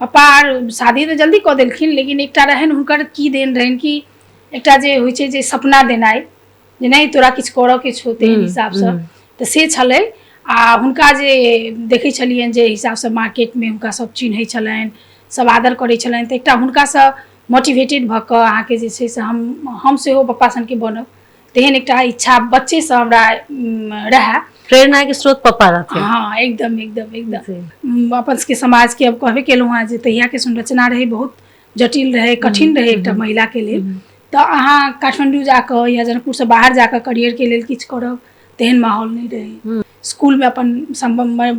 पापा शादी तो जल्दी कऽ देलखिन, लेकिन एकटा रहन हुनकर की देन रहन कि एकटा जे होइ छै जे सपना देनाइ, जे नहीं तोरा किछु करऽ के छौ तेहन हिसाबसँ, तऽ से छलै। आ हुनका जे देखै छलियनि जे हिसाबसँ मार्केटमे हुनका सब चिन्है छलनि, सब आदर करै छलनि, तऽ एकटा हुनकासँ मोटिवेटेड भऽ कऽ अहाँके जे छै से हम सेहो पप्पा सनके बनब, तेहन एकटा इच्छा बच्चेसँ हमरा रहै। प्रेरणा के स्रोत पप्पा रहथिन। हाँ एकदम एकदम एकदम। अपन सबके समाज के अब कहबे केलहुँ हेँ जे तहिया के संरचना रहै बहुत जटिल रहै, कठिन रहै एकटा महिला के लेल। तऽ अहाँ काठमांडू जाकऽ या जनकपुरसँ बाहर जाकऽ करियरके लेल किछु करब तेहन माहौल नहीं रहे। स्कूल में अपन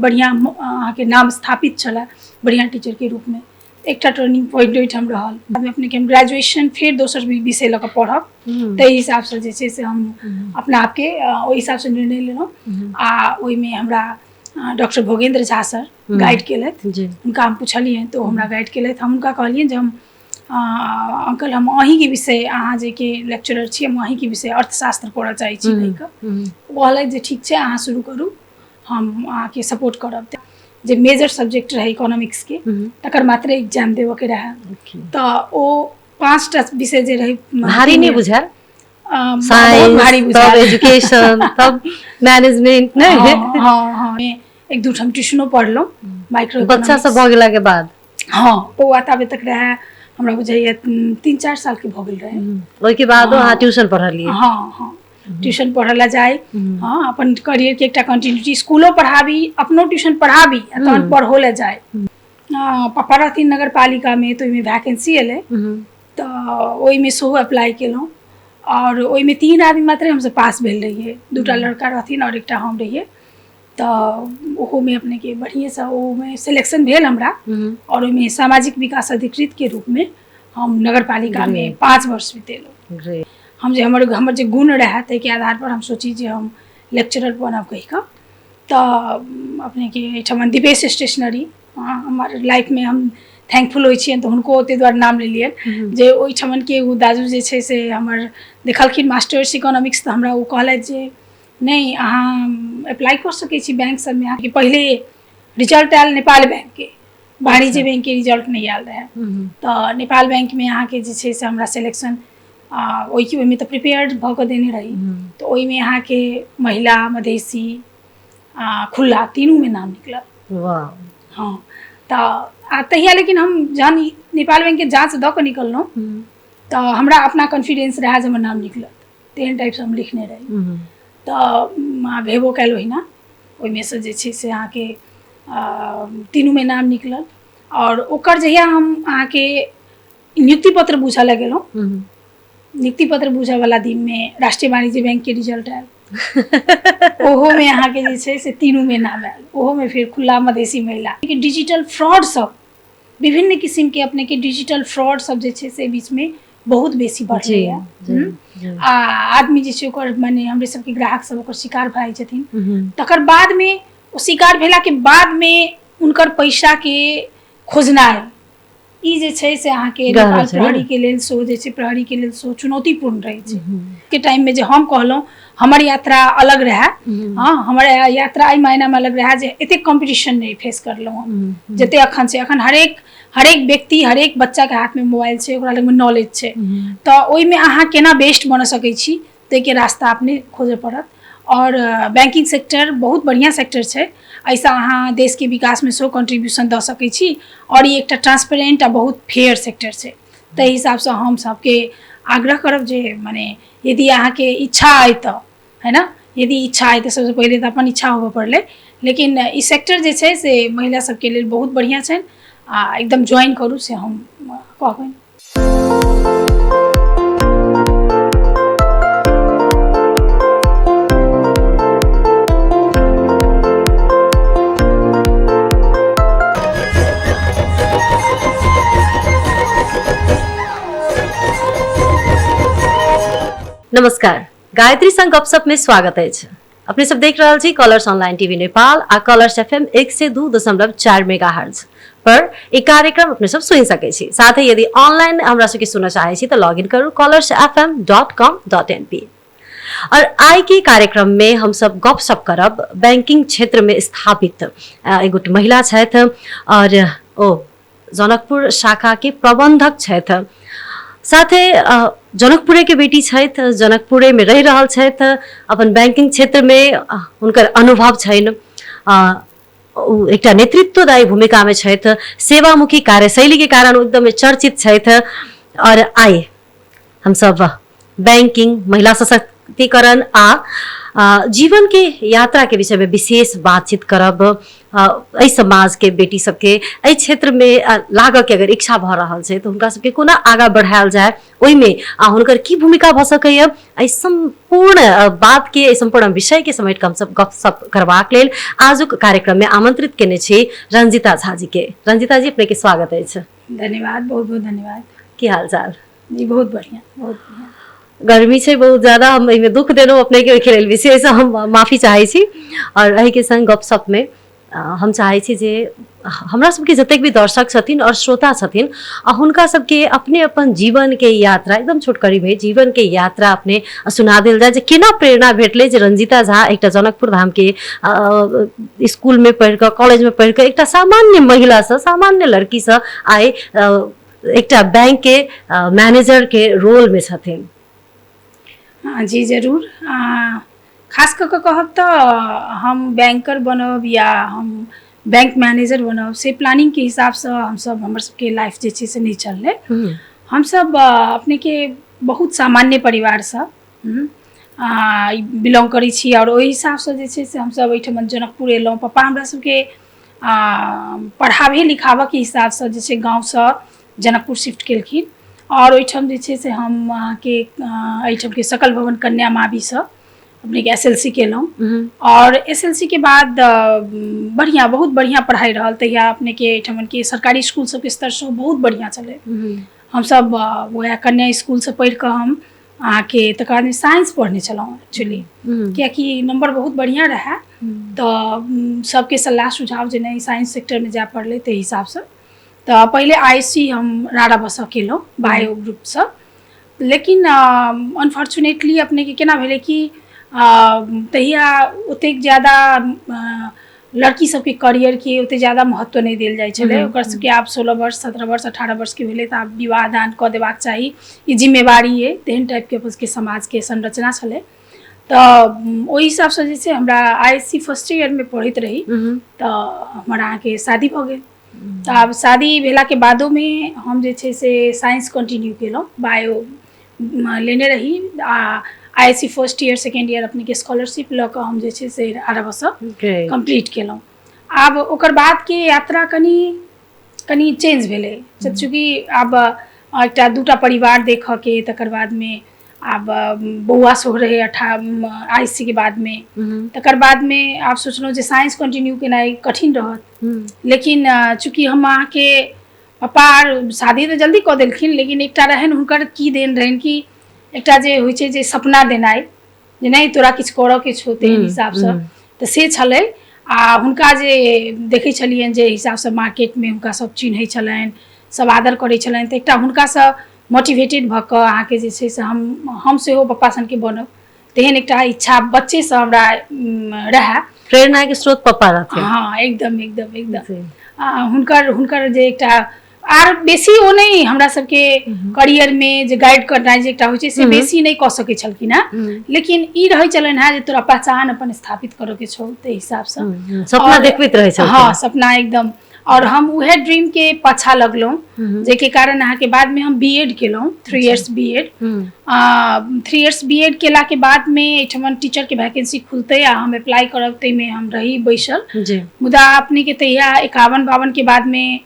बढ़िया अहाँके नाम स्थापित छलै बढ़िया टीचर के रूप में, एकटा टर्निंग पॉइंट ओहिठाम रहल। बादमे अपने के हम ग्रेजुएशन फेर दोसर विषय लऽ कऽ पढ़ब, ताहि हिसाबसँ जे छै से हम अपना आपके ओहि हिसाबसँ निर्णय लेलहुँ। आ ओहिमे हमरा doctor Bhogendra Jha sir guide केलथि, हुनका हम पुछलियनि तऽ हमरा गाइड केलथि। हम हुनका कहलियनि जे हम अंकल हम अहीँके विषय, अहाँ जे के लेक्चरर छी, हम अहीँके विषय अर्थशास्त्र पढ़ऽ चाहै छी कहि कऽ। ओ कहलथि जे ठीक छै अहाँ शुरू करू, हम अहाँके सपोर्ट करब। जे मेजर सब्जेक्ट रहे इकोनॉमिक्स के तकर मात्र एग्जाम देवे के रहे, तो ओ 5टा विषय जे रहे भारी नहीं बुझायल, साइंस भारी बुझायल, एजुकेशन तब मैनेजमेंट नहीं। हाँ हाँ एक दू ठाम ट्यूशनो पढ़लहुँ माइक्रो बच्चा सब भ गेला के बाद। हाँ ओ ताबे तक रहे हमरा बुझाइए 3-4 साल के भ गेल रहे। ओहि के बाद अहाँ ट्यूशन पढ़लिए? हाँ हाँ ट्यूशन पढ़ला जाए। हाँ अपन करियर के एकटा कंटिन्यूटी, स्कूलो पढ़ाबी अपनो ट्यूशन पढ़ाबी तहन पढ़ो ले जाए। पापा रहथिन नगर पालिका में तो ओहिमे वैकेंसी एलै, तऽ ओहिमे सेहो अप्लाई केलहुँ और ओहिमे 3 आदमी मात्र हमसे पास भेल रहिए, 2टा लड़का रहथिन और एकटा हम रहिए। तऽ ओहोमे अपने के बढ़िएसँ ओहिमे सिलेक्शन भेल हमरा और ओहिमे सामाजिक विकास अधिकृत के रूप में हम नगर पालिका में 5 वर्ष बितेलहुँ। हम जे हमर जे गुण रहे ताहि आधार पर हम सोची जे हम लेक्चरर बनब कहि कऽ। तऽ अपने के एहिठाम दिपेश स्टेशनरी हमार लाइफ में हम थैंकफुल होइ छियनि, तऽ हुनको ओते दुआरे नाम लेलियनि जे ओहिठाम के ओ दाजू जे छै से हमर देखलखिन मास्टर्स इकोनॉमिक्स, तऽ हमरा ओ कहलथि जे नहीं अहाँ अप्लाई कर सकै छी बैंक सब में। अहाँके पहले रिजल्ट आयल नेपाल बैंक के, वाणिज्य बैंक के रिजल्ट नहीं आयल रहे, तऽ नेपाल बैंक में अहाँके जे छै से हमरा सिलेक्शन ओहिमे तऽ प्रिपेयर्ड भऽ कऽ देने रही। तऽ ओहिमे अहाँके महिला मधेसी खुला तीनों में नाम निकलल। वाह। हाँ तऽ तहिया लेकिन हम जहन नेपाल बैंक के जाँच दऽ कऽ निकललहुँ तऽ हमरा अपना कॉन्फिडेंस रहे जे हमर नाम निकलत, तेहन टाइपसँ हम लिखने रही। तऽ भेबो कैल ओहिना, ओहिमे से जे छै से अहाँके तीनों में नाम निकलल। और ओकर जहिया हम अहाँके नियुक्ति पत्र बूझऽ लए गेलहुँ, नियुक्ति पत्र बूझऽ वाला दिन में राष्ट्रीय वाणिज्य बैंक के रिजल्ट आयल। ओहो में अहाँके जे छै से तीनों में नाम आयल, ओहो में फिर खुला मधेसी महिला। डिजिटल फ्रॉड सब विभिन्न किस्म के अपने के डिजिटल फ्रॉड सब जे छै से बीच में बहुत बेसी बढ़लै है। आदमी जे छै ओकर माने हमरे सबके ग्राहक सब ओकर शिकार भए छथिन। तकर बाद में ओ शिकार भेला के बाद में उनकर पैसा के खोजनाइ ई जे छै से अहाँके नेपाल प्रहरी के लेल सो जे छै प्रहरी के लेल सो चुनौतीपूर्ण रहै छै। के टाइम में जे हम कहलहुँ हमर यात्रा अलग रहे, हाँ हमर यात्रा एहि मायना में अलग रहे जे एते कॉम्पिटिशन नहीं फेस करलहुँ हम जते अखन छै। अखन हरेक व्यक्ति हरेक बच्चा के हाथ में मोबाइल छै, ओकरा लग में नॉलेज छै, तऽ ओहिमे अहाँ केना बेस्ट बन सकै छी ताहिके रास्ता अपने खोजऽ पड़त। और बैंकिंग सेक्टर बहुत बढ़िया सेक्टर छै, ऐसा अहाँ देश के विकास में सो कंट्रीब्यूशन दऽ सकै छी। और ये एकटा ट्रांसपेरेंट आ बहुत फेयर सेक्टर छै, ताहि हिसाबसँ हम सबके आग्रह करब जे माने यदि अहाँके इच्छा अइ तऽ, है ना, यदि इच्छा अइ तऽ सबसँ पहिले तऽ अपन इच्छा होबऽ पड़लै, लेकिन ई सेक्टर जे छै से महिला सबके लेल बहुत बढ़िया छनि आ एकदम ज्वाइन करू से हम कहबनि। नमस्कार, गायत्री संग गपशप में स्वागत है। अपने सब देख रहा छी कलर्स ऑनलाइन टीवी नेपाल आ कलर्स FM 102.4 मेगाहर्ट्ज पर एक कार्यक्रम अपने सब सुन सके छी। साथ ही यदि ऑनलाइन हमरा सबके सुनना चाहे छी तो लॉग इन करू colorsfm.com.np। और आई के कार्यक्रम में हम सब गपशप करब बैंकिंग क्षेत्र में स्थापित एगो महिला छथि और जनकपुर शाखा के प्रबंधक छथि, साथे जनकपुरे के बेटी छथि, जनकपुरे में रह रहल छथि, अपन बैंकिंग क्षेत्र में हुनकर अनुभव छनि, एकटा नेतृत्वदायी भूमिका में छथि, सेवामुखी कार्यशैली के कारण एकदम चर्चित छथि। और आए हम सब बैंकिंग, महिला सशक्तिकरण जीवन के यात्रा के विषय में विशेष बातचीत करब। एहि समाज के बेटी सबके एहि क्षेत्र में लाग के अगर इच्छा भ रहल छै तो हुनका सबके कोना आगा बढ़ायल जाए, ओहि में हुनकर की भूमिका भ सकैया, एहि संपूर्ण बात के, संपूर्ण विषय के समेट के हम सब गपशप करबाक लेल आजुक कार्यक्रम में आमंत्रित केने छी रंजिता झा जी के। रंजिता जी, अपने के स्वागत अछि। धन्यवाद, बहुत बहुत धन्यवाद। की हाल चाल? जी बहुत बढ़िया, बहुत बढ़िया। गर्मी छै बहुत ज्यादा, हम एहिमे दुख देलहुँ अपने के लेल विशेष हम माफी चाहै छी। और एहि के संग गपशप में हम चाहै छी जे हमरा सबके जतेक भी दर्शक छथिन और श्रोता छथिन हुनका सबके अपने अपन जीवन के यात्रा, एकदम छोटकरी में जीवन के यात्रा अपने सुना देल जाए, जे केना प्रेरणा भेटले जे रंजिता झा एकटा जनकपुर धाम के स्कूल में पढ़ के, कॉलेज में पढ़ के एकटा सामान्य महिला से, सामान्य लड़की से आए एकटा बैंक के मैनेजर के रोल में छथिन। जी जरूर। खास कऽ के कहब तो हम बैंकर बनब या हम बैंक मैनेजर बनब से प्लानिंग के हिसाब से हम सब, हमर सबके लाइफ जे छै से नहीं चलले। हम सब अपने के बहुत सामान्य परिवार से बिलोंग करै छी और ओहि हिसाब से जे छै से हम सब एहिठाम जनकपुर एलहुँ। पप्पा हमरा सबके पढ़ाबे लिखाबे के हिसाब से जे छै गाँव से जनकपुर शिफ्ट केलखिन और ओहिठाम जे छै से हम अहाँके एहिठाम के सकल भवन कन्या मावी से अपने के SLC केलहुँ और SLC के बाद बढ़िया, बहुत बढ़िया पढ़ाई रहल। तहिया अपने के एहिठाम के सरकारी स्कूल सबके स्तर से बहुत बढ़िया चले। हम सब वह कन्या स्कूल से पढ़ के हम अहाँके तकर बाद साइंस पढ़ने चलहुँ एक्चुअली, कियाकि नंबर बहुत बढ़िया रहा तो सबके सलाह सुझाव जे नहीं साइंस सेक्टर में जाए पड़ले ते हिसाब से। तो पहले ISC हम राड़ा बस केलहुँ बायो ग्रुप से, लेकिन अनफॉर्चुनेटली अपने के केना भेले कि तहिया ओतेक ज़्यादा लड़की सबके करियर के ओते ज़्यादा महत्व नहीं देल जाय छले। ओकर सबके आप 16 वर्ष 17 वर्ष 18 वर्ष के भेले तो आप विवाह दान कऽ देबाक चाही, ई जिम्मेवारी है, तेहन टाइप के समाज के संरचना छले। तो ओहि हिसाब से जे छै हमरा ISC फर्स्ट ईयर में पढ़ैत रही तो हमरा अहाँके शादी भऽ गेल। तो आब शादी भेला के बादो में हम जे छै से साइंस कंटिन्यू केलहुँ, बायो लेने रही। ISC first year second year अपने के स्कॉलरशिप लऽ कऽ हम जे छै से 18 वर्ष कंप्लीट केलहुँ। आब ओकर बाद के यात्रा कनी चेंज भेलै, चूँकि आब एकटा दूटा परिवार देखऽ के, तकर बाद में आब बौआ सेहो रहे ISC के बाद में, तकर बाद में आप सोचलहुँ जे साइंस कंटिन्यू केनाइ कठिन रहत। लेकिन चूँकि हम अहाँके पप्पा शादी तो जल्दी कऽ देलखिन, लेकिन एकटा रहन हुनकर की देन रहन कि एकटा जे होइ छै जे सपना देनाइ, जे नहीं तोरा किछु करऽ के छौ तेहन हिसाब से, तो से छलै। आ हुनका जे देखै छलियनि जे हिसाब से मार्केट में हुनका सब चिन्है छलनि, सब आदर करै छलनि, तो एकटा हुनका से मोटिवेटेड भऽ कऽ अहाँके जे छै से हम सेहो पप्पा सनके बनब तेहन एकटा इच्छा बच्चे से हमरा रहा। प्रेरणा के स्रोत पप्पा रहथिन। हाँ एकदम एकदम एकदम हुनकर जे एकटा आर बेसी ओ नहीं हमरा सबके करियर में जे गाइड करनाइ जे एकटा होइ छै से बेसी नहीं कऽ सकै छलखिन हेँ, लेकिन ई रहै छलनि हेँ जे तोरा पहचान अपन स्थापित करऽ के छौ ते हिसाब से सपना देखबैत रहै छलखिन। हाँ सपना एकदम। और हम उहे ड्रीम के पाछा लगलहुँ, जेके कारण अहाँके बाद में हम B.Ed केलहुँ 3 इयर्स B.Ed। 3 इयर्स B.Ed केला के बाद में एहिठाम टीचर के वैकेंसी खुलते आ हम अप्लाई करब, तै में हम रही बैसल। मुदा अपने के तहिया 51-52 के बाद में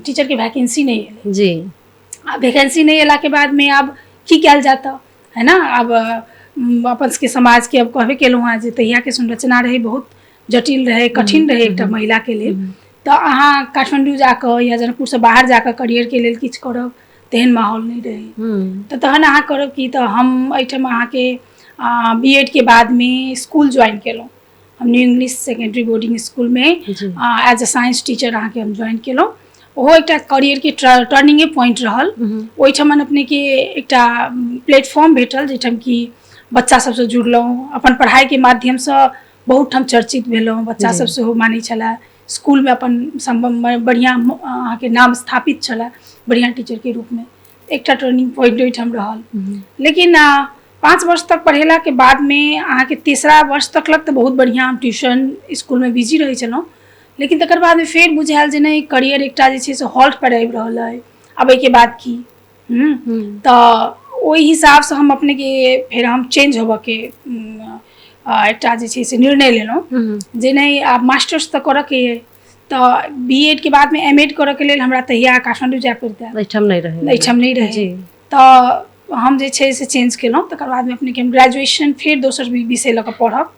टीचर के वैकेंसी नहीं एले जी। वैकेंसी नहीं एला के बाद में अब की कयल जाता है ना। अब अपन के समाज के अब कहबे केलहुँ हँ जे तहिया के संरचना रहे बहुत जटिल रहे, कठिन रहे एकटा महिला के लेल। तो अहाँ काठमांडू जाकर या जनकपुर से बाहर जाकर करियर के लेल किछु करब तेहन माहौल नहीं रहे। तो तहन अहाँ करब कि, तो हम एहिठाम अहाँके B.Ed के बाद में स्कूल ज्वाइन केलहुँ। हम new English secondary boarding school में एज अ साइंस टीचर अहाँके हम ज्वाइन केलहुँ। ओहो एकटा करियर के टर्निंगे पॉइंट रहल। ओहिठाम अपने के एकटा प्लेटफॉर्म भेटल जहिठाम कि बच्चा सबसे जुड़लहुँ, अपन पढ़ाई के माध्यम से बहुत हम चर्चित भेलहुँ, बच्चा सब सेहो मानै छलै स्कूल में अपन बढ़िया अहाँ के नाम स्थापित छला बढ़िया टीचर के रूप में एक टर्निंग पॉइंट ओहिठाम रहल। लेकिन 5 वर्ष तक पढ़ेला के बाद में अहाँ के तीसरा वर्ष तक लग तो बहुत बढ़िया हम ट्यूशन स्कूल में बिजी रही छलहुँ। लेकिन तकर बाद में फिर बुझायल जे नहीं करियर एकटा जे छै से हॉल्ट पर आबि रहल है, अब एके बाद की तो ओहि हिसाब से हम अपने के फिर हम चेंज होबऽ के एकटा जे छै से निर्णय लेलहुँ जे नहीं आब मास्टर्स तो करऽ के है। तो बीएड के बाद में एमएड करऽ के लेल हमरा तहिया काठमांडू जाय पड़तै, एहिठाम नहीं रहे तो हम जे छै से चेंज केलहुँ। तकर बाद में अपने के हम ग्रेजुएशन फिर दोसर विषय लऽ कऽ पढ़ब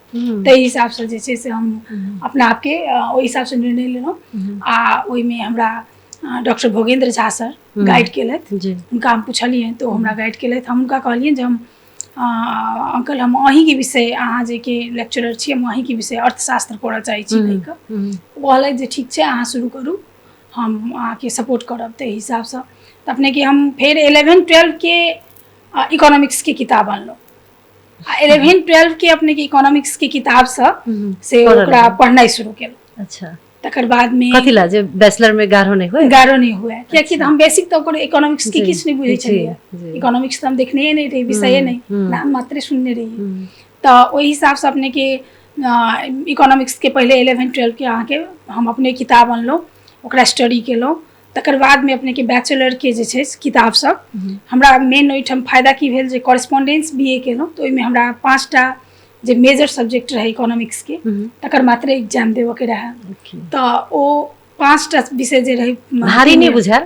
ताहि हिसाब से जे छै से हम अपना आपके ओहि हिसाब से निर्णय लेलहुँ। आ ओहिमे हमरा doctor Bhogendra Jha sir guide केलथि, हुनका हम पुछलियनि तो हमरा गाइड केलथि। हम हुनका कहलियनि जे हम अंकल हम अहीं के विषय अहाँ जे के लेक्चरर छी हम अहीं के विषय अर्थशास्त्र पढ़ऽ चाहै छी कहि कऽ कहलथि जे ठीक छै अहाँ शुरू करू हम अहाँके सपोर्ट करब। ताहि हिसाब से तऽ अपने के हम फिर 11-12 के इकोनॉमिक्स के किताब अनलहुँ। 11-12 के अपने के इकोनॉमिक्स के किताब से ओकरा पढ़नाइ शुरू केलहुँ। अच्छा तकर बाद में कथी ला जे बैचलर में गाढ़ो नहीं हुए कियाकि हम बेसिक तो इकोनॉमिक्स के किछु नहीं बुझे छलिए, इकोनॉमिक्स तो हम देखने नहीं रही, विषय नहीं नाम मात्र सुनने रही। तो ओहि हिसाब से अपने के इकोनॉमिक्स के पहले 11-12 के अहाँ के हम अपने किताब अनलहुँ ओकरा स्टडी केलहुँ। तकर बाद में अपने के बैचलर के जे छै किताब सब हमरा मेन ओहिठाम फायदा की भेल जे कॉरेस्पोंडेंस बीए केलहुँ तो ओहिमे हमरा 5टा जे मेजर सब्जेक्ट रहे इकोनॉमिक्स के तकर मात्र एग्जाम देवऽ के रहे। तो ओ 5टा विषय जे रहे भारी नहीं बुझायल,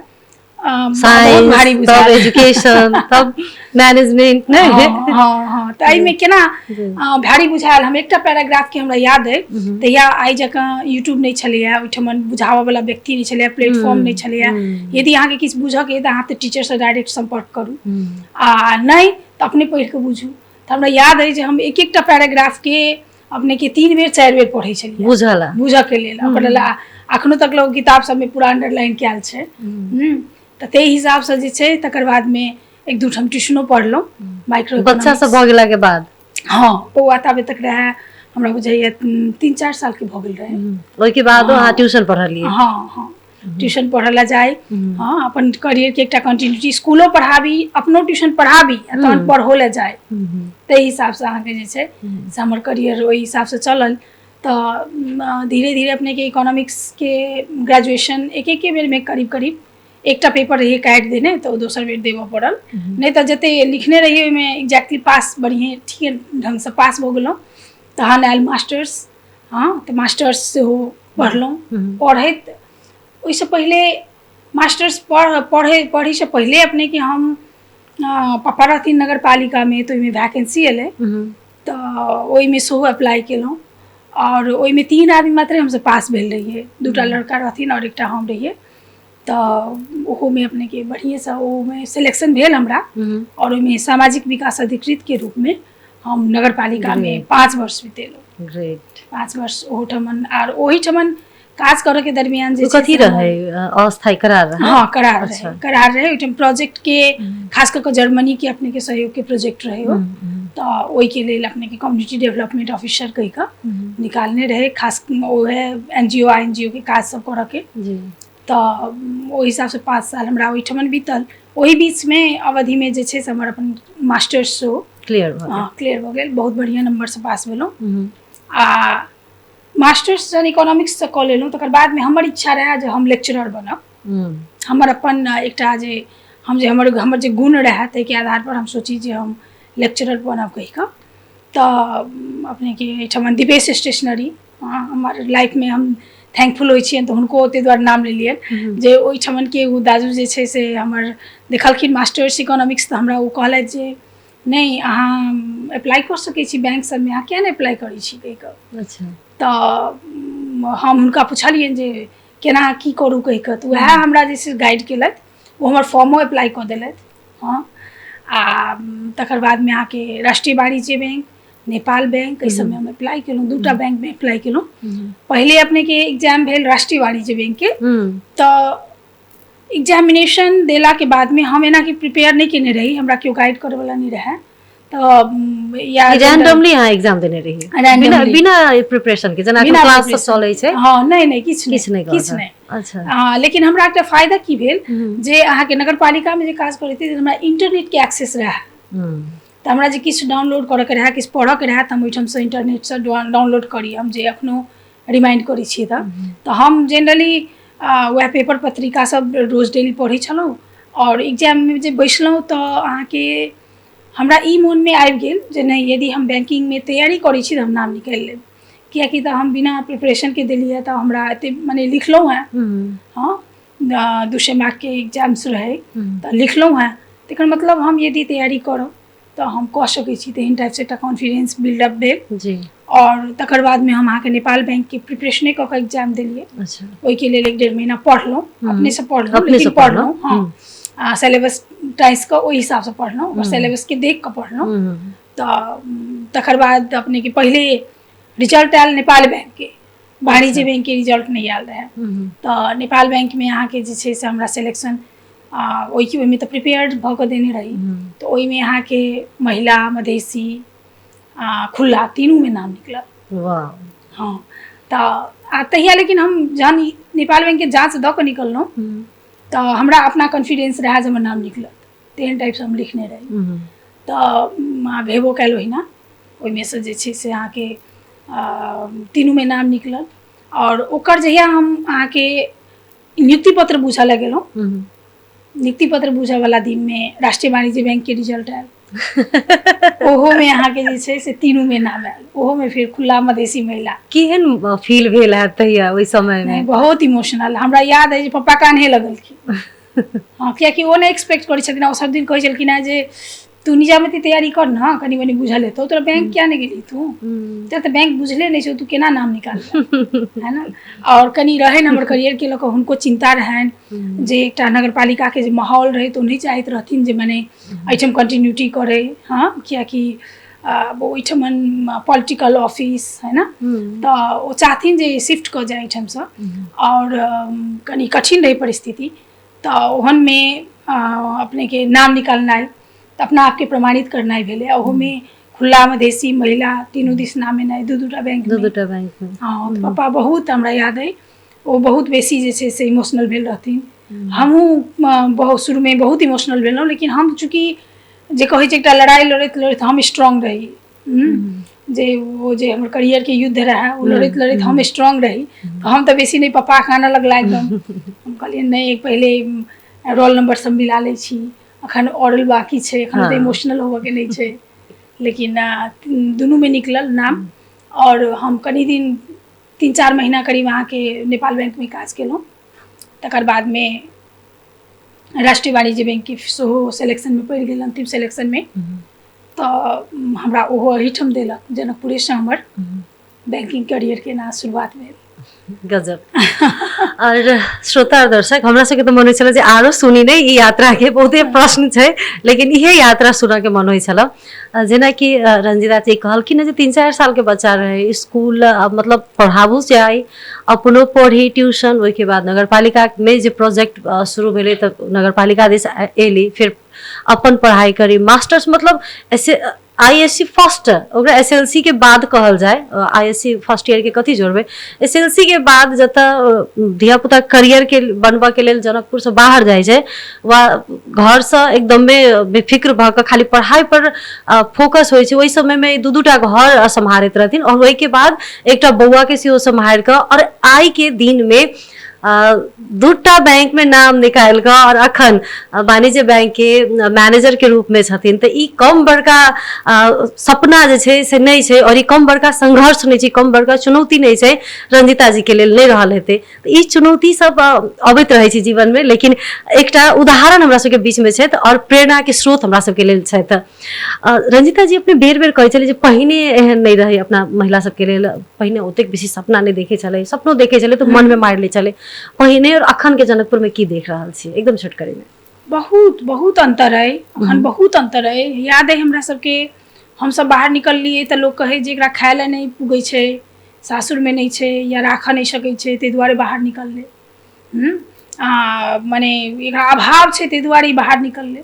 बहुत भारी बुझायल, तब एजुकेशन तब मैनेजमेंट नहीं हाँ तो एहि में केना भारी बुझायल। हम एकटा पैराग्राफ के हमरा याद है तहिया आइ जकाँ यूट्यूब नहीं छलैया, ओहिठाम बुझाबऽ वाला व्यक्ति नहीं छलैया, प्लेटफॉर्म नहीं छलैया। यदि अहाँ के किछु बुझऽ के अहाँ तऽ टीचर से डायरेक्ट संपर्क करू आ नहीं तो अपने पढ़ि के बुझू। तो हमरा याद है जे हम एक एकटा पैराग्राफ के अपने के 3 बेर 4 बेर पढ़ै छलियै बुझऽ के लेल। ओकरा लेल अखनो तक लोग किताब सब में पूरा अंडरलाइन कयल छै। तो ताहि हिसाब से जे छै तकर बाद में 1-2 ठाम ट्यूशनो पढ़लहुँ माइक्रो बच्चा सब भऽ गेला के बाद। हाँ बौआ ताबे तक रहे हमरा बुझाइया 3-4 साल के भऽ गेल रहे। ओहि के बाद अहाँ ट्यूशन पढ़लियै? हाँ ट्यूशन पढ़ला जाए। हाँ अपन करियर के एकटा कंटिन्यूटी स्कूलो पढ़ाबी अपनो ट्यूशन पढ़ाबी तहन पढ़ो ले जाए। ताहि हिसाब से अहाँके जे छै से हमर करियर ओहि हिसाब से चलल। तो धीरे धीरे अपने के इकोनॉमिक्स के ग्रेजुएशन एक बेर में करीब एकटा पेपर रहिए काटि देने तो दोसर बेर देवऽ पड़ल, नहीं तो जते लिखने रहिए ओहिमे एग्जैक्टली पास बढ़िए ठीक ढंग से पास भऽ गेलहुँ। तहन आयल मास्टर्स। हाँ तो मास्टर्स सेहो पढ़लहुँ। पढ़ैत ओहिसँ पहले मास्टर्स पढ़ै से पहले अपने के हम पापा रहथिन नगर पालिका में तो ओहिमे वैकेंसी एलै तो ओहिमे सेहो अप्लाई केलहुँ और ओहिमे 3 आदमी मात्र हमसे पास भेल रहिए, 2टा लड़का रहथिन और एकटा हम रहिए। तो ओहो में अपने के बढ़िया से ओमे सिलेक्शन भेल हमरा और ओहिमे सामाजिक विकास अधिकृत के रूप में हम नगर पालिका में 5 वर्ष बितेलहुँ। ग्रेट 5 वर्ष ओहिठमन और ओहिठमन काज करे के दरमियान जे कथी रहे अस्थायी करार रहे? हाँ करार रहे, करार रहे। ओहिठाम प्रोजेक्ट के खास करके जर्मनी के अपने के सहयोग के प्रोजेक्ट रहे हो तो ओहि के लेल अपने के कम्युनिटी डेवलपमेंट ऑफिसर कहि का निकालने रहे, खास ओहे एनजीओ के काज सब करे के। तो ओहि हिसाब से 5 साल हमरा ओहिठमन बीतल। ओहि बीच में अवधि में जे छै से हमर अपन मास्टर्स क्लियर भऽ गेल, बहुत बढ़िया नंबर से पास भेलहुँ। आ मास्टर्स जन इकोनॉमिक्स से कऽ लेलहुँ। तकर बाद में हमर इच्छा रहे जे हम लेक्चरर बनब। हमर अपन एकटा जे हमर जे गुण रहे ताहि के आधार पर हम सोची जे हम लेक्चरर बनब कहि कऽ। तो अपने के एहिठमन दिवेश स्टेशनरी हमार लाइफ में हम थैंकफुल होइ छियनि तो हुनको ओते द्वारा नाम लेलियनि जे ओहिठमन के एगो दाजू जे छै से हमर देखलखिन मास्टर्स इकोनॉमिक्स तो हमरा ओ कहलथि जे नहीं अहाँ अप्लाई कर सकै छी बैंक सब में, अहाँ किया नहीं अप्लाई करै छी कहि कऽ। अच्छा तो हम हुनका पुछलियनि जे केना की करू कहि कऽ। तो वएह हमरा जे छै गाइड केलथि, वो हमर फॉर्मो अप्लाई कऽ देलथि। हाँ आ तकर बाद में अहाँके राष्ट्रीय वाणिज्य बैंक, नेपाल बैंक, इस समय हम अप्लाई केलहुँ। 2टा बैंक में अप्लाई केलहुँ। पहले अपने के एग्जाम भेल राष्ट्रीय वाणिज्य बैंक के। तो एग्जामिनेशन देला के बाद में हम एना कि प्रिपेयर नहीं केने रही, हमरा केओ गाइड करे वाला नहीं रहे। या रैंडमली यहाँ एग्जाम देने रही बिना बिना प्रिपरेशन के जना क्लास सब चलै छै हां नहीं किछ नहीं अच्छा लेकिन हमरा एकटा फायदा की भेल जे अहाँ के नगरपालिका में जे काज करैत छी हमरा इंटरनेट के एक्सेस रहा त हमरा जे किछ डाउनलोड करे के रहा किछ पढ़े के रहा त हम ओइठम से इंटरनेट से डाउनलोड करी हम जे अखनो रिमाइंड करै छी त हम जनरली वह पेपर पत्रिका सब रोज डेली पढ़ै छलहुँ और एग्जाम में जे बैसलहुँ त अहाँ के हमरा ई मन में आबि गेल जे नहीं यदि हम बैंकिंग में तैयारी करै छी त हम नाम निकाल लेब कियाकि त हम बिना प्रिपरेशन के देलिए त हमरा एते माने लिखलहुँ है हाँ 200 मार्क के एग्जाम्स रहे त लिखलहुँ है तकर मतलब हम यदि तैयारी करब त हम कह सकै छी तेहन टाइप से कॉन्फिडेंस बिल्डअप भेल जी और तकर बाद में हम अहाँ के नेपाल बैंक के प्रिपरेशने क के एग्जाम देलिए अच्छा ओइ के लेल 1.5 महीना पढ़लहुँ अपने से पढ़लहुँ लेकिन पढ़लहुँ हाँ सिलेबस टाइस का ओहि हिसाब से पढ़लहुँ और सिलेबस के देख के पढ़लहुँ तकर बाद अपने के पहले रिजल्ट आयल नेपाल बैंक के वाणिज्य बैंक के रिजल्ट नहीं आयल रहे तो नेपाल बैंक में अहाँ के जे छै से हमरा सिलेक्शन ओहि में तो प्रिपेयर्ड भ के देने रही तो ओहि में अहाँ के महिला मधेसी खुला तीनों में नाम निकलल वाह हाँ तो तहिया लेकिन हम जहन नेपाल बैंक के जांच द के निकललहुँ तो हमरा अपना कॉन्फिडेंस रहा जे हमर नाम निकलत तेहन टाइप से हम लिखने रही तो भेबो कैल ओहिना ओहिमे से जे छै से अहाँ के तीनों में नाम निकलल और ओकर जहिया हम अहाँ के नियुक्ति पत्र बुझा लगे नियुक्ति पत्र बुझा वाला दिन में राष्ट्रीय वाणिज्य बैंक के रिजल्ट आयल ओहो में अहाँ के जे छै से तीनों में नाम आयल ओहो में फिर खुला मधेसी महिला केहन फील भेल है तहिया ओइ समय में बहुत इमोशनल हमरा याद है जे पप्पा कान्हे लगलखिन हाँ कियाकि वो नहीं एक्सपेक्ट करै छथिन ओ सब दिन कहै छलखिन है जे तू निजामती तैयारी कर ना कनी मनी बुझल हेतौ तोरा बैंक क्या नहीं गेली तू तो बैंक बुझले नहीं छौ तू केना नाम निकाल है ना और कनी रहे न हमर करियर के लक हुनको चिंता रहन जे एकटा नगरपालिका के जे माहौल रहे तो नहीं चाहत रहथिन जे माने एठम कंटिन्यूटी करे हाँ कियाकि वो एठम पॉलिटिकल ऑफिस है ना तो वो चाहथिन जे शिफ्ट कर जाए एठम से और कनी कठिन रही परिस्थिति तो ओहन में अपने के नाम निकालना तो अपना आप के प्रमाणित करना भेले ओहो में खुला मधेसी महिला तीनों दिस नाम में दूटा बैंक में हाँ तो पापा बहुत हमरा याद है वो बहुत बेसी जे छै से इमोशनल भेल रहथिन हमहूँ बहुत शुरू में बहुत इमोशनल भेलहुँ लेकिन हम चूँकि जे कहै छै एकटा लड़ाई लड़ैत हम स्ट्रांग रही जे वो जे हमर करियर के युद्ध रहा वो लड़ैत हम स्ट्रांग रही तो हम तो बेसी नहीं पप्पा खाना लगला एकदम हम कहलिए नहीं पहले रोल नंबर सब मिला लै छी अखन ऑरल बाकी छै अखन तो इमोशनल होबे के नहीं छै लेकिन दोनों में निकलल नाम और हम कनी दिन 3-4 महीना करीब वहाँ के नेपाल बैंक में काज केलहुँ तकर बाद में राष्ट्रीय वाणिज्य बैंक के सेहो सिलेक्शन में पड़ि गेल अंतिम सिलेक्शन में तो हमरा ओहो एहिठम देलक जनकपुरे से हमर बैंकिंग करियर के ना शुरुआत भेल गजब और श्रोता और दर्शक हमरा सबके तो मन होय छल जे आरो सुनी नहीं ई यात्रा के बहुते प्रश्न छै लेकिन इहे यात्रा सुना के मन होय छल जेना कि रंजीता जी कहलखिन जे 3-4 साल के बच्चा रहे स्कूल मतलब पढ़ाबू जाए अपनो पढ़ी ट्यूशन ओहि के बाद नगरपालिका में जे प्रोजेक्ट शुरू भेले त नगरपालिका दिस एली फिर अपन पढ़ाई करी मास्टर्स मतलब ऐसे आईएससी फर्स्ट ओकरा एसएलसी के बाद कहल जाए आईएससी फर्स्ट ईयर के कथी जोड़बे एसएलसी के बाद जता धिया पुता करियर के बनबा के लेल जनकपुर से बाहर जाय छै वा घर से एकदम बेफिक्र भ के खाली पढ़ाई पर फोकस होय छै ओहि समय में दूटा घर सम्हारैत रहथिन और ओहि के बाद एकटा बौआ के सेहो सम्हार के और आई के दिन में दूटा बैंक में नाम निकाल कर और अखन वाणिज्य बैंक के मैनेजर के रूप में छथिन तो ई कम बड़का सपना जे छै से नहीं छै और ई कम बड़का संघर्ष नहीं छै कम बड़का चुनौती नहीं छै रंजीता जी के लेल नहीं रहल हेते तो ई चुनौती सब अबैत रहे छै जीवन में लेकिन एकटा उदाहरण हमरा सबके बीच में छै और प्रेरणा के स्रोत हमरा सबके लेल छै रंजीता जी अपने बेर बेर कहै छलै जे पहिने एहन नहीं रहे अपना महिला सबके लेल पहिने ओतेक बेसी सपना नहीं देखे छलै सपनो देखे छलै तो मन में मार ले छलै पहिने और अखन के जनकपुर में की देख रहा छी एकदम छोटकरी में बहुत बहुत अंतर है अखन बहुत अंतर है याद है हमरा सबके हम सब बाहर निकल लिए तो लोग कहे जे एकरा खाय ले नहीं पुगे छै सासुर में नहीं छै या राख नहीं सकै छै ते दुआरे बाहर निकल ले माने एकरा अभाव छै ताहि दुआरे ई बाहर निकललै।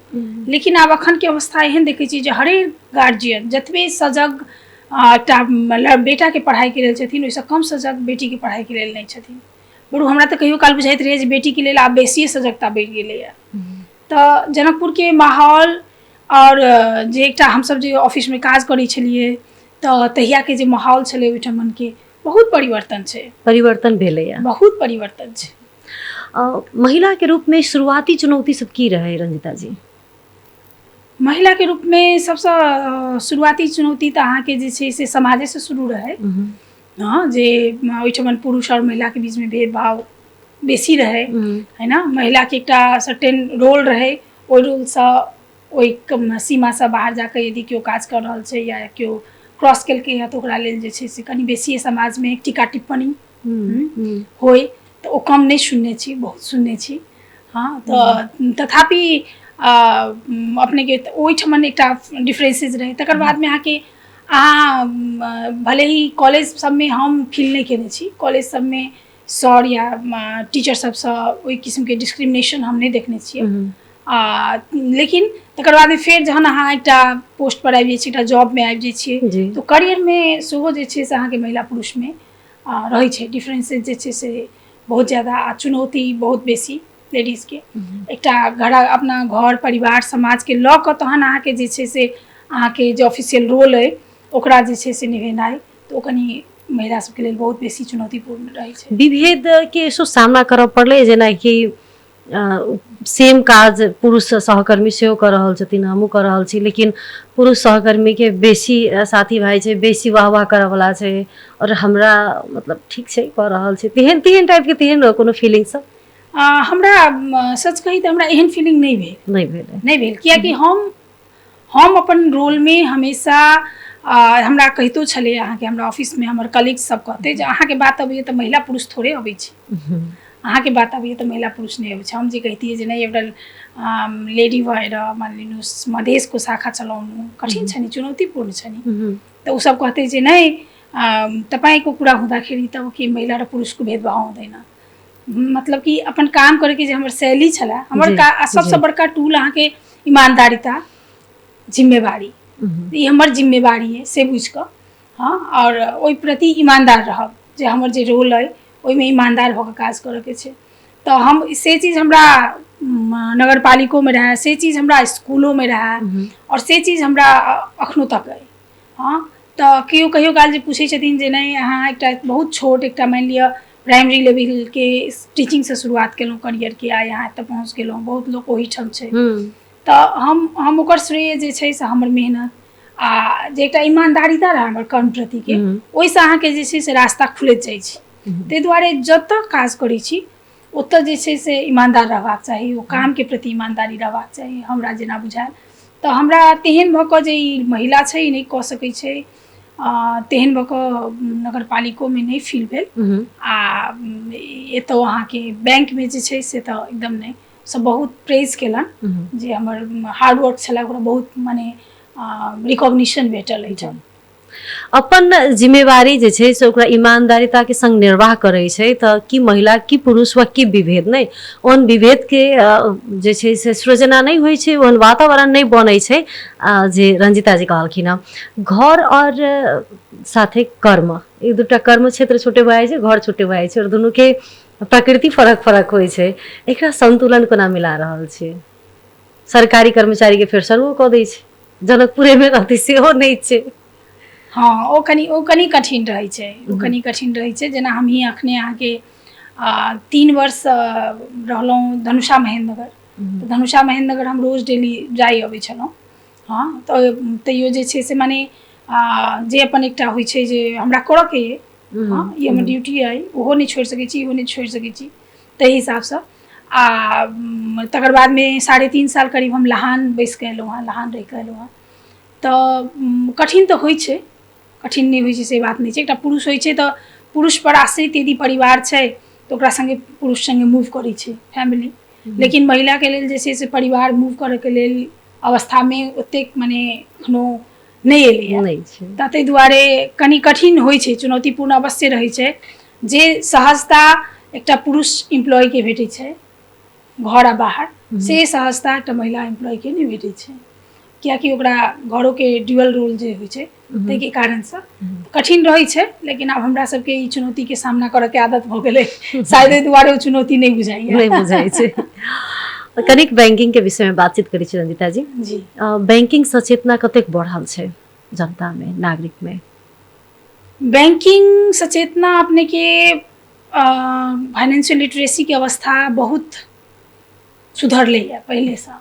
लेकिन आब अखन के अवस्था एहन देखै छी जे हरेक गार्जियन जतबे सजग एकटा बेटा के पढ़ाई के लेल छथिन ओहिसँ कम सजग बेटी के पढ़ाई के लेल नहि छथिन। बरु हमरा तऽ कहियो काल बुझाइत रहै जे बेटी के लेल आब बेसी सजगता बढ़ि गेलैए। तऽ जनकपुर के माहौल और जे एकटा हमसब जे ऑफिस में काज करै छलियै तऽ तहिया के जे माहौल छलै ओहिठमन के बहुत परिवर्तन छै। परिवर्तन भेलैए, बहुत परिवर्तन छै। महिला के रूप में शुरुआती चुनौती सब की रहे रंजिता जी? महिला के रूप में सबसे शुरुआती चुनौती तऽ अहाँके जे छै से समाजे से शुरू रहे। हाँ, जे ओहिठमन पुरुष और महिला के बीच में भेदभाव बेसी रहे है ना। महिला के एकटा सर्टेन रोल रहे, ओहि रोल से ओहि सीमा से बाहर जाकर यदि केओ काज कर रहल छै या केओ क्रॉस केलकै या तऽ ओकरा लेल जे छै से कनि बेसी समाज में टीका टिप्पणी होय तऽ ओ कम नहीं सुनने छी, बहुत सुनने छी। हाँ, तो तथापि अपने के ओहिठमन एकटा डिफरेंसेस रहे। तकर बाद में अहाँके भले ही कॉलेज सब में हम फील नहीं केने छी, कॉलेज सब में सर या टीचर सबसँ ओहि किस्म के डिस्क्रिमिनेशन हम नहीं देखने छियै। लेकिन तकर बाद में फेर जहन अहाँ एकटा पोस्ट पर आबि जाइ छी, एकटा जॉब में आबि जाइ छियै तो करियर में सेहो जे छै से अहाँके महिला पुरुष में रहै छै डिफरेंसेस जे छै से बहुत ज़्यादा आ चुनौती बहुत बेसी लेडीज के। एकटा घर अपना घर परिवार समाज के लऽ कऽ तहन अहाँके जे छै से अहाँके जे ऑफिशियल रोल अइ ओकरा जे छै से निभेनाइ तऽ ओ कनि महिला सबके लेल बहुत बेसी चुनौतीपूर्ण रहै छै। विभेद के एसो सामना करऽ पड़लै, जेनाकि सेम काज पुरुष सहकर्मी सेहो कर रहल छथिन, हमहूँ कर रहल छी, लेकिन पुरुष सहकर्मी के बेसी साथी भाई छै, बेसी वाह करऽ वाला छै और हमरा मतलब ठीक छै कर रहल छै, तेहन टाइप के तेहन कोनो फीलिंग सब? हमरा सच कही तऽ हमरा एहन फीलिंग नहीं भेल कियाकि हम अपन रोल में हमेशा हमरा कहितो छलै अहाँके हमरा ऑफिस में हमर कलीग्स सब कहते जे अहाँके बात अबैए तऽ महिला पुरुष थोड़े अबै छै, अहाँके बात अबैए तऽ महिला पुरुष नहीं अबै छै। हम जे कहितियै जे नहीं एउटा लेडी भएर मान लिनुहोस् मधेसको शाखा चलाउनु कठिन छ नि, चुनौतीपूर्ण छ नि, त ऊ सब कहते जे नहीं तपाईको कुरा हुँदाखेरि त के महिला र पुरुषको भेदभाव हुँदैन। मतलब कि अपन काम करे के जे हमर शैली छला, हमर सबसे बड़का टूल अहाँके ईमानदारिता जिम्मेवारी, ई हमर जिम्मेवारी है से बुझ कऽ। हाँ, और ओहि प्रति ईमानदार रहब जे हमर जे रोल है ओहिमे ईमानदार भऽ कऽ काज करे के छै। तो हम से चीज हमरा नगर पालिको में रहा, से चीज हमरा स्कूलों में रहा और से चीज हमरा अखनो तक है। हाँ, तो कहियो काल जे पूछे छथिन जे नहीं अहाँ एकटा बहुत छोट एकटा मान लिअ प्राइमरी लेवल के टीचिंग से शुरुआत केलहुँ करियर के आ यहाँ तक पहुँच गेलहुँ, बहुत लोग ओहिठाम छै। तो हम ओकर श्रेय जे छै से हमर मेहनत आ जे एकटा ईमानदारिता रहा हमर कर्म प्रति के, ओहिसँ अहाँके जे छै से रास्ता खुलैत जाइ छै। ताहि दुआरे जतऽ काज करै छी ओतऽ जे छै से ईमानदार रहबाक चाही, ओ काम के प्रति ईमानदारी रहबाक चाही, हमरा जेना बुझायल। तऽ हमरा तेहन भऽ कऽ जे ई महिला छै ई नहि कऽ सकै छै, तेहन भऽ कऽ नगर पालिको में नहीं फील भेल। आ एतऽ अहाँके बैंक में जे छै से तऽ एकदम नहीं, सब बहुत प्रेज केलन जे हमर हार्ड वर्क छला ओकरा बहुत माने रिकॉग्निशन भेटल अछि। अपन जिम्मेवारी जे छै से ओकरा ईमानदारिता के संग निर्वाह करै छै तऽ कि महिला कि पुरुष वा कि विभेद नहीं, ओहन विभेद के जे छै से सृजना नहीं होइ छै, ओहन वातावरण नहीं बनै छै जे रंजिता जी कहलखिन हँ। घर और साथे कर्म, एक दूटा कर्म क्षेत्र छोटे भए छै, घर छोटे भए छै और दुनू के प्रकृति फरक होइ छै, एकरा संतुलन कोना मिला रहल छै? सरकारी कर्मचारी के फेर सर्वो कऽ दै छै, जनकपुरे में रहतै सेहो नहीं छै। हाँ, ओ कनि कठिन रहै छै, ओ कनि कठिन रहै छै। जेना हम ही अखने अहाँके 3 वर्ष रहलहुँ धनुषा महेन्द्रनगर, तो धनुषा महेन्द्रनगर हम रोज डेली जाई अबै छलहुँ। हाँ, तो तैयो जे छै से माने जे अपन एकटा होइ छै जे हमरा करऽ के है, हाँ ई हमर ड्यूटी है, ओहो नहीं छोड़ि सकै छी, इहो नहीं छोड़ि सकै छी, ताहि हिसाबसँ। आ तकर बाद में 3.5 साल करीब हम लहान बैस कऽ एलहुँ हँ, लहान रहि कऽ एलहुँ हँ। तऽ कठिन तऽ होइ छै, कठिन नहीं होइ छै से बात नहीं छै। एकटा पुरुष होइ छै तऽ पुरुष पर आश्रित यदि परिवार छै तऽ ओकरा संगे पुरुष संगे मूव करै छै फैमिली, लेकिन महिला के लेल जे छै से परिवार मूव करे के लेल अवस्था में ओतेक माने एखनो नहीं एलैए। तऽ ताहि दुआरे कनि कठिन होइ छै, चुनौतीपूर्ण अवश्य रहै छै। जे सहजता एकटा पुरुष एम्प्लॉय के भेटै छै घर आ बाहर से सहजता एकटा महिला एम्प्लॉयके नहि भेटै छै, कियाकि ओकरा घरोके ड्यूअल रोल जे होइ छै ताहिके कारणसँ कठिन रहै छै। लेकिन आब हमरा सबके ई चुनौतीके सामना करऽके आदत भऽ गेलै, शायद एहि दुआरे ओ चुनौती नहि बुझाइ छै। कनिक बैंकिंग के विषय में बातचीत करै छी रंजीता जी। बैंकिंग सचेतना कतेक बढ़ल छै जनता में, नागरिक में? बैंकिंग सचेतना अपने के फाइनेंशियल लिटरेसी के अवस्था बहुत सुधरलै है पहले से।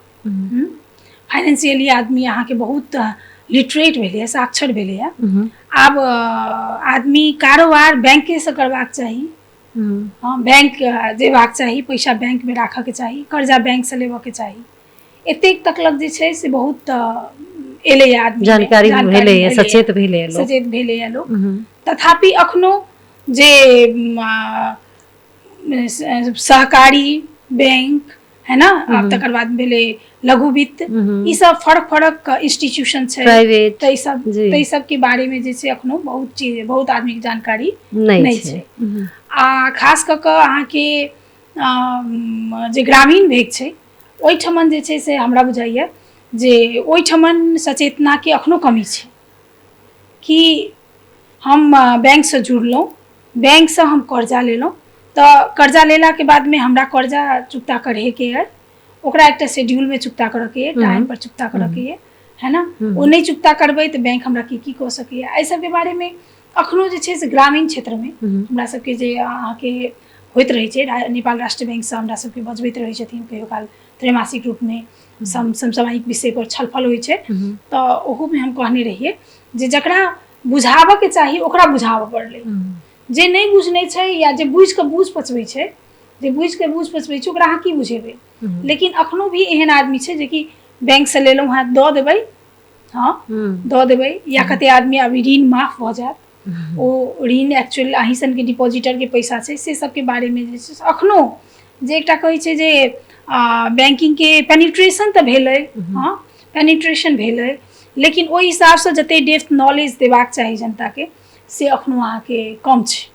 फाइनेंशियली आदमी अहाँ के बहुत लिटरेट भेलै है, साक्षर भेलै है। आब आदमी कारोबार बैंके से करबाक चाही, हाँ बैंक जेबाक चाही, पैसा बैंक में राखऽ के चाही, कर्जा बैंक से लेबऽ के चाही, एतेक तकलक जे छै से बहुत एलै आदमी जानकारी भेलै है, सचेत भेलै है लोग। तथापि अखनो जे सहकारी बैंक है ना, तकर बाद भेलै लघु वित्त, ई सब फरक इंस्टीट्यूशन छै, तै सब के बारे में जे छै अखनो बहुत आदमी के जानकारी नहीं छै। आ खास कऽ कऽ अहाँ के जे ग्रामीण भेग छै ओहिठमन जे छै से हमरा बुझाइए जे ओहिठमन सचेतना के अखनो कमी छै कि हम बैंक से जुड़लहुँ, बैंक से हम कर्जा लेलहुँ, तऽ कर्जा लेला के बाद में हमरा कर्जा चुकता करे के है, ओकरा एकटा शेड्यूल में चुकता करऽ के है, टाइम पर चुकता करऽ के है ना। ओ नहीं चुकता करबै तऽ बैंक हमरा की कऽ सकैया, एहि सब के बारे में अखनो जे छै से ग्रामीण क्षेत्र में हमरा सबके जे अहाँके होइत रहै छै, नेपाल राष्ट्र बैंक से हमरा सबके बजबैत रहै छथिन, कहियो काल त्रैमासिक रूप में समसामयिक विषय पर छलफल होइ छै, तऽ ओहू में हम कहने रहिए जे जकरा बुझाबऽ के चाही ओकरा बुझाबऽ पड़लै, जे नहीं बुझने छै या जे बुझ के बूझ पचबै छै, जे बुझ के बूझ पचबै छै ओकरा अहाँ की बुझेबै। लेकिन अखनो भी एहन आदमी छै जे कि बैंक से लेलहुँ हाँ दऽ देबै, हाँ दऽ देबै, या कते आदमी अभी ऋण माफ भऽ जायत, ओ ऋण एक्चुअल अहीं सन के डिपॉजिटर के पैसा छै, से सब के बारे में जे छै अखनो जे एकटा कहै छै जे बैंकिंग के पेनिट्रेशन तऽ भेलै, हाँ पेनिट्रेशन भेलै, लेकिन ओहि हिसाब से जते डेप्थ नॉलेज देबाक चाही जनता के से अखनो अहाँ के कम छै।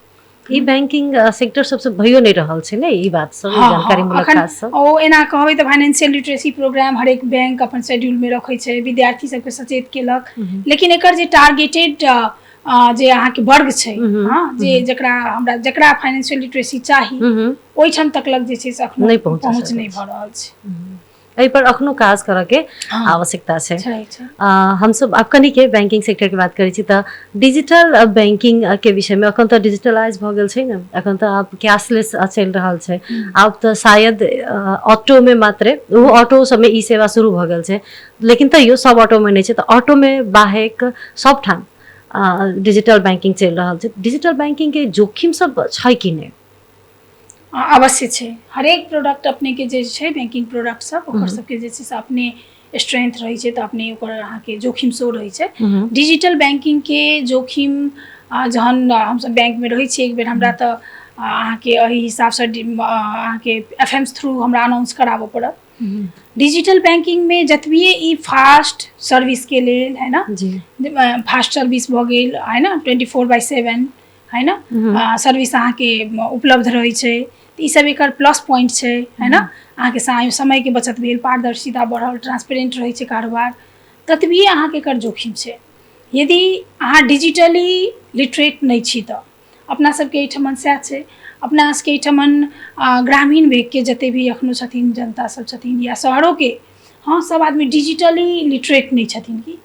ई बैंकिंग सेक्टर सबसे भयो नहीं रहल छै ने, ई बात सब जानकारी मूलक काज सब। ओ एना कहबै तऽ फाइनेंशियल लिटरेसी प्रोग्राम हरेक बैंक अपन शेड्यूल में रखै छै, विद्यार्थी सबके सचेत केलक, लेकिन एकर जे टारगेटेड जे अहाँ के वर्ग छै, हाँ जे जकरा फाइनेंशियल लिटरेसी चाही ओहिठाम तकलक जे छै से अखनो पहुँच नहीं भऽ रहल छै। एहि पर अखनो काज करऽ के आवश्यकता छै। हम सब आब कनी के बैंकिंग सेक्टर के बात करै छी तऽ डिजिटल बैंकिंग के विषय में अखन तऽ डिजिटलाइज भऽ गेल छै ने, अखन तऽ आब कैशलेस चलि रहल छै, आब तऽ शायद ऑटो में मात्र वो ऑटो सब में ई सेवा शुरू भऽ गेल छै, लेकिन तैयो सब ऑटो में नहीं छै, तऽ ऑटो में बाहेक सब ठाम डिजिटल बैंकिंग चलि रहल छै। डिजिटल बैंकिंग के जोखिम सब छै कि नहीं? अवश्य छै, हरेक प्रोडक्ट अपने के जे छै बैंकिंग प्रोडक्ट सब ओकर सबके जे छै से अपने स्ट्रेंथ रहै छै, तऽ अपने ओकर अहाँ के जोखिम सेहो रहै छै। डिजिटल बैंकिंग के जोखिम जहन हम सब बैंक में रहै छी, एक बेर हमरा तऽ अहाँ के एहि हिसाब से अहाँ के एफएम्स थ्रू हमरा अनाउंस कराबऽ पड़त। डिजिटल बैंकिंग में जतबिए ई फास्ट सर्विस के लेल है ना, फास्ट सर्विस भऽ गेल है ना, 24/7 है ना सर्विस अहाँ के उपलब्ध रहै छै, ई सब एकर प्लस पॉइंट छै, है ना। अहाँ के समय के बचत भेल, पारदर्शिता बढ़ल, ट्रांसपेरेंट रहै छै कारोबार, ततबिए अहाँ के एकर जोखिम छै। यदि अहाँ डिजिटली लिटरेट नहीं छी तऽ अपना सबके एहिठमन सएह छै, अपना सबके एहिठमन ग्रामीण भेग के जते भी अखनो छथिन जनता सब छथिन या शहरों के, हाँ सब आदमी डिजिटली लिटरेट नहीं छथिन कि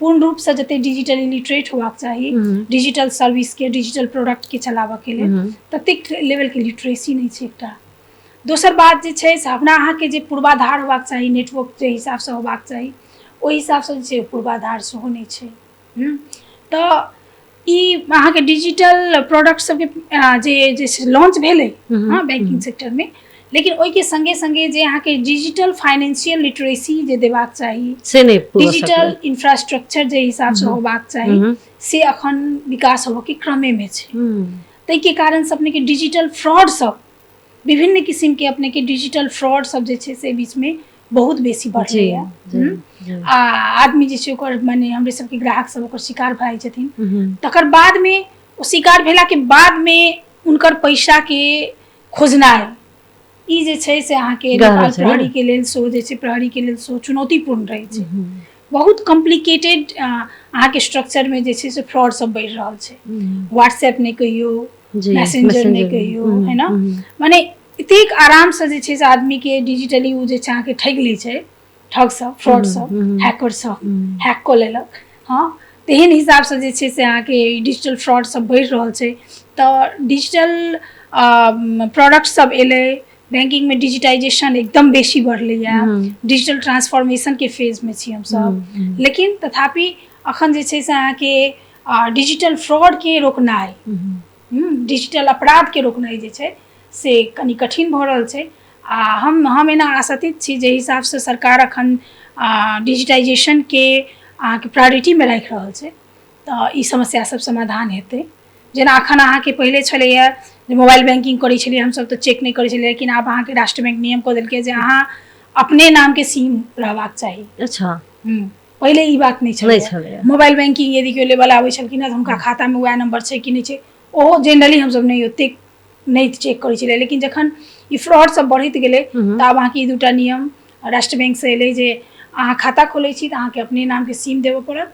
पूर्ण रूप से जते डिजिटली लिटरेट होबाक चाही, डिजिटल सर्विस के, डिजिटल प्रोडक्ट के चलाबऽ के लेल ततेक लेवल के लिटरेसी नहीं छै एकटा। दोसर बात जे छै से हमरा अहाँ के जे पूर्वाधार होबाक चाही, नेटवर्क जे हिसाब से होबाक चाही ओहि हिसाब से जे पूर्वाधार सेहो नहीं छै। तऽ ई अहाँ के डिजिटल प्रोडक्ट सब के जे लॉन्च भेलै हाँ बैंकिंग सेक्टर में, लेकिन ओहि के संगे संगे जे अहाँ के डिजिटल फाइनेंशियल लिटरेसी जे देबाक चाही, से नहीं, डिजिटल इंफ्रास्ट्रक्चर जे हिसाब से होबाक चाही से अखन विकास होबऽ के क्रमे में छै। ताहि के कारण से अपने के डिजिटल फ्रॉड सब, विभिन्न किस्म के अपने के डिजिटल फ्रॉड सब जे छै से बीच में बहुत बेसी बढ़लै है। आदमी जे छै ओकर माने हमरे सबके ग्राहक सब ओकर शिकार भऽ जाइ छथिन, तकर बाद में ओ शिकार भेला के बाद में उनकर पैसा के खोजनाइ ई जे छै से अहाँके गहरा नेपाल छै ने? प्रहरी के लेल सेहो जे छै प्रहरी के लेल सेहो चुनौतीपूर्ण रहै छै। बहुत कॉम्प्लिकेटेड अहाँके स्ट्रक्चर में जे छै से फ्रॉड सब बढ़ि रहल छै। व्हाट्सएप नहीं कहियो, जी, मैसेंजर नहीं मैसेंजर, कहियो, है ना, माने एतेक आराम से जे छै से आदमी के डिजिटली उ जे छै अहाँके ठग लै छै, ठग सब, फ्रॉड सब, हैकर सब हैक कऽ लेलक। हाँ, तेहन हिसाब से जे छै से अहाँके डिजिटल फ्रॉड सब बढ़ि रहल छै। तऽ डिजिटल प्रोडक्ट सब एलै, बैंकिंग में डिजिटाइजेशन एकदम बेसी बढ़लैए, डिजिटल ट्रांसफॉर्मेशन के फेज में छी हम सब। लेकिन तथापि अखन जे छै से अहाँके डिजिटल फ्रॉड के रोकनाइ, डिजिटल अपराध के रोकनाइ जे छै से कनि कठिन भऽ रहल छै। आ हम एना आशातीत छी जे हिसाब से सरकार अखन डिजिटाइजेशन के अहाँके प्रायोरिटी में राखि रहल छै, तऽ ई समस्या सब समाधान हेतै। जेना अखन अहाँके पहिले छलैए जे मोबाइल बैंकिंग करै छलियै हमसब तऽ चेक नहीं करै छलियै, लेकिन आब अहाँके राष्ट्र बैंक नियम कऽ देलकै जे अहाँ अपने नाम के सिम रहबाक चाही। अच्छा, पहिले ई बात नहीं नहीं छलैए। छलैए। मोबाइल बैंकिंग यदि केओ लेवल आबै छलखिन हँ तऽ हुनका खाता में वएह नंबर छै कि नहीं छै ओहो जनरली हमसब नहीं ओतेक नहीं चेक करै छलियै। लेकिन जखन ई फ्रॉड सब बढ़ैत गेलै तऽ आब अहाँके ई दूटा नियम राष्ट्र बैंक से एलै जे अहाँ खाता खोलै छी तऽ अहाँके अपने नाम के सिम देबऽ पड़त,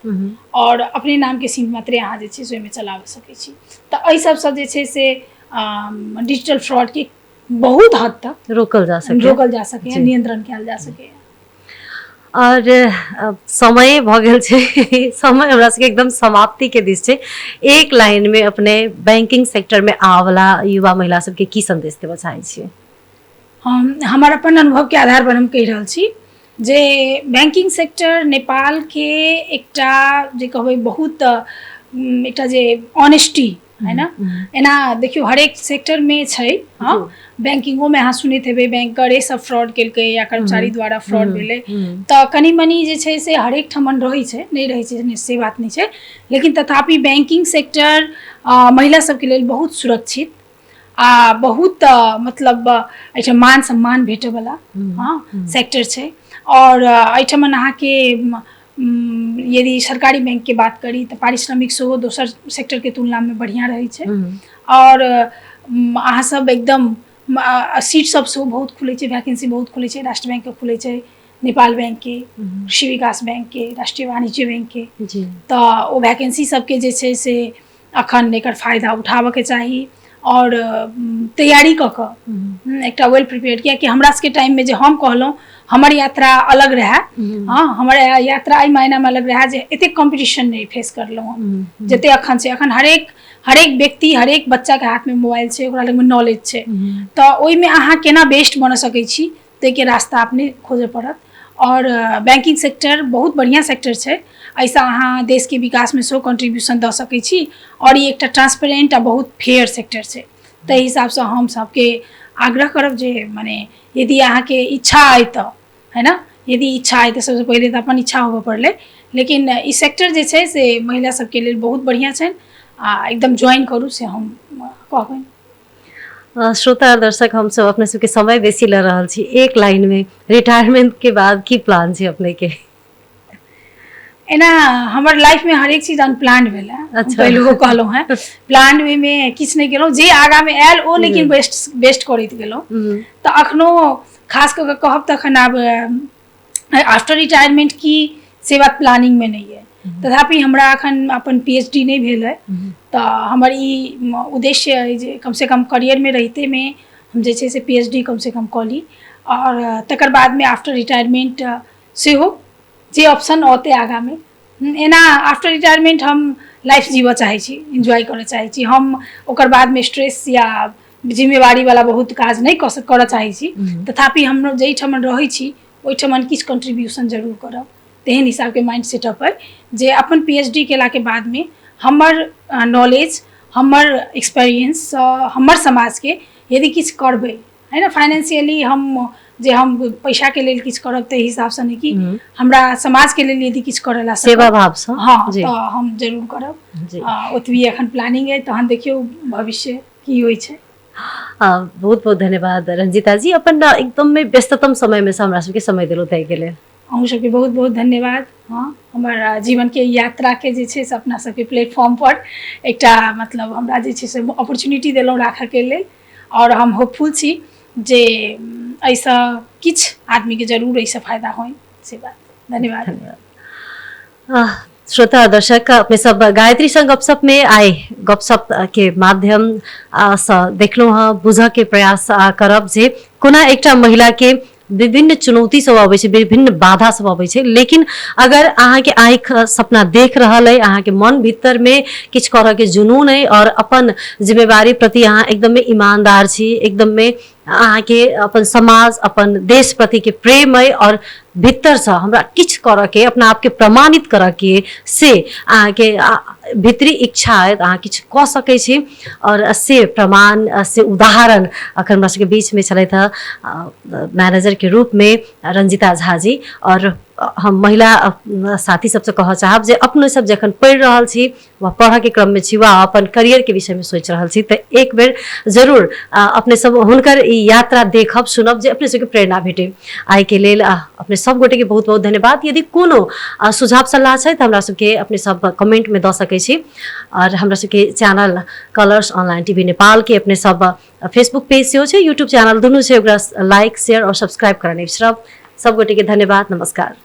और अपने नाम के सिम मात्रे अहाँ जे छै से ओहिमे चलाबऽ सकै छी। तऽ एहि सबसँ जे छै से डिजिटल फ्रॉड के बहुत हद तक रोकल जा सके, नियंत्रण कयल जा सके। और समय भऽ गेल छै, समय हमरा सबके एकदम समाप्ति के दिश छै। एक लाइन में अपने बैंकिंग सेक्टर में आवे वाला युवा महिला सबके की संदेश देबऽ चाहै छियै? हमर अपन अनुभव के आधार पर हम कहि रहल छी जे बैंकिंग सेक्टर नेपाल के एकटा जे कहबै बहुत एकटा जे ऑनेस्टी है ना, एना देखियो हरेक सेक्टर में छै। हाँ, बैंकिंगो में अहाँ सुनैत हेबै बैंकरे सब फ्रॉड केलकै या कर्मचारी द्वारा फ्रॉड भेलै, तऽ कनि मनी जे छै से हरेक ठमन रहै छै, नहीं रहै छै से बात नहीं छै। लेकिन तथापि बैंकिंग सेक्टर महिला सबके लेल बहुत सुरक्षित आ बहुत मतलब एहिठाम मान सम्मान भेटै वाला हाँ सेक्टर छै। और एहिठमन अहाँके यदि सरकारी बैंक के बात करी तऽ पारिश्रमिक सेहो दोसर सेक्टर के तुलना में बढ़िया रहै छै। और अहाँ सब एकदम सीट सब सेहो बहुत खुलै छै, वैकेंसी बहुत खुलै छै, राष्ट्र बैंक के खुलै छै, नेपाल बैंक के, कृषि विकास बैंक के, राष्ट्रीय वाणिज्य बैंक के। तऽ ओ वैकेंसी सबके जे छै से अखन एकर फायदा उठाबऽ के चाही और तैयारी कऽ कऽ एकटा वेल प्रिपेयर्ड, कियाकि हमरा सबके टाइम में जे हम कहलहुँ हमर यात्रा अलग रहे। हाँ, हमर यात्रा एहि मायना में अलग रहे जे एतेक कॉम्पिटिशन नहीं फेस करलहुँ हम जते अखन छै। अखन हरेक व्यक्ति, हरेक बच्चा के हाथ में मोबाइल छै, ओकरा लग में नॉलेज छै, तऽ ओहिमे अहाँ केना बेस्ट बन सकै छी ताहिके रास्ता अपने खोजऽ पड़त। और बैंकिंग सेक्टर बहुत बढ़िया सेक्टर छै, ऐसा अहाँ देश के विकास में सेहो कंट्रीब्यूशन दऽ सकै छी। और ई एकटा ट्रांसपेरेंट आ बहुत फेयर सेक्टर छै, ताहि हिसाब से हम सबके आग्रह करब जे माने यदि अहाँके इच्छा अइ तऽ, है ना, यदि इच्छा अइ तऽ सबसे पहिले तऽ अपन इच्छा होबऽ पड़लै। लेकिन ई सेक्टर जे छै से महिला सबके लेल बहुत बढ़िया छनि आ एकदम ज्वाइन करू से हम कहबनि। श्रोता और दर्शक, हम सब अपने सबके समय बेसी लऽ रहल छी, एक लाइन में रिटायरमेंट के बाद की प्लान छै अपने के? एना हमर लाइफ में हरेक चीज अनप्लान्ड भेलै। अच्छा। पहिलहो कहलहुँ हैं प्लान वे में किछु नहीं केलहुँ, जे आगा में आयल ओ लेकिन बेस्ट करैत गेलहुँ। तऽ अखनो खास कऽ के कहब तऽ अखन आब आफ्टर रिटायरमेंट की से बात प्लानिंग में नहीं है। तथापि हमरा अखन अपन PhD नहीं भेल है, तऽ हमर ई उद्देश्य अइ जे कम से कम करियर में रहिते में हम जे छै से PhD कम से कम कऽ ली, और तकर बाद में आफ्टर रिटायरमेंट सेहो जे ऑप्शन औते आगा में। एना आफ्टर रिटायरमेंट हम लाइफ जीवऽ चाहै छी, एंजॉय करऽ चाहै छी हम। ओकर बाद में स्ट्रेस या जिम्मेवारी वाला बहुत काज नहीं करऽ चाहै छी, तथापि हम जाहिठाम रहै छी ओहिठाम किछु कंट्रीब्यूशन जरूर करब। तेहन हिसाब के माइंड सेटअप अइ जे अपन PhD केला के बाद में हमर नॉलेज, हमर एक्सपीरियंस, हमर समाज के यदि किछु करबै, है ना, फाइनेंशियली हम जे हम पैसा के लेल किछु करब ताहि हिसाब से नहीं कि हमरा समाज के लेल यदि किछु करऽ ला सेवा भाव से, हाँ, तऽ हम जरूर करब। ओतबी एखन प्लानिंग है, तहन देखियौ भविष्य की होइ छै। बहुत बहुत धन्यवाद रंजीता जी, अपन एकदम में व्यस्ततम समय में से हमरा सबके समय देलहुँ ताहि के लेल। अहूँ सबके बहुत बहुत धन्यवाद। हाँ, हमर जीवन के यात्रा के जे छै से अपना सबके प्लेटफॉर्म पर एकटा मतलब हमरा जे छै से अपॉर्चुनिटी देलहुँ राखऽ के लेल, और हम होपफुल छी जे ऐसा किछ आदमी के जरूर ऐसा फायदा होई से बात। धन्यवाद। श्रोता दर्शक अपने सब गायत्री संग गपशप में आए गपशप के माध्यम से देखलो हाँ बुझ के प्रयास करब जे कोना एकटा महिला के विभिन्न चुनौती सब अबै छै, विभिन्न बाधा सब अबै छै, लेकिन अगर अहाँ के आँख सपना देख रहल है, अहाँ के मन भीतर में किछ करऽ के जुनून है और अपन जिम्मेवारी प्रति अहाँ एकदम में ईमानदार छी, एकदम में अहाँ के अपन समाज अपन देश प्रति के प्रेम है और भीतर से हमरा किछ करऽ के अपना आप के प्रमाणित करऽ के से अहाँ के भीतरी इच्छा है अहाँ किछ कऽ सकै छी और से प्रमाण से उदाहरण अखन हमरा सबके बीच में चलै था मैनेजर के रूप में रंजिता झा जी। और हम महिला साथी सबसे कह चाहब जे अपने सब जखन पढ़ि रहल छी वा पढ़ के क्रम में छी वा अपन करियर के विषय में सोच रहल छी तो एक बेर जरूर अपने सब हुनकर ई यात्रा देखब सुनब जे अपने सबके प्रेरणा भेटे। आइ के लेल अपने सब गोटे के बहुत बहुत धन्यवाद। यदि कोनो सुझाव सलाह छै तो हमरा सबके अपने सब कमेंट में द सकै छी और हमरा सबके channel Colors online TV Nepal के अपने सब फेसबुक पेज सेहो छै, यूट्यूब चैनल दुनू छै, ओकरा लाइक शेयर और सब्सक्राइब करने बिसरब। सब गोटे के धन्यवाद। नमस्कार।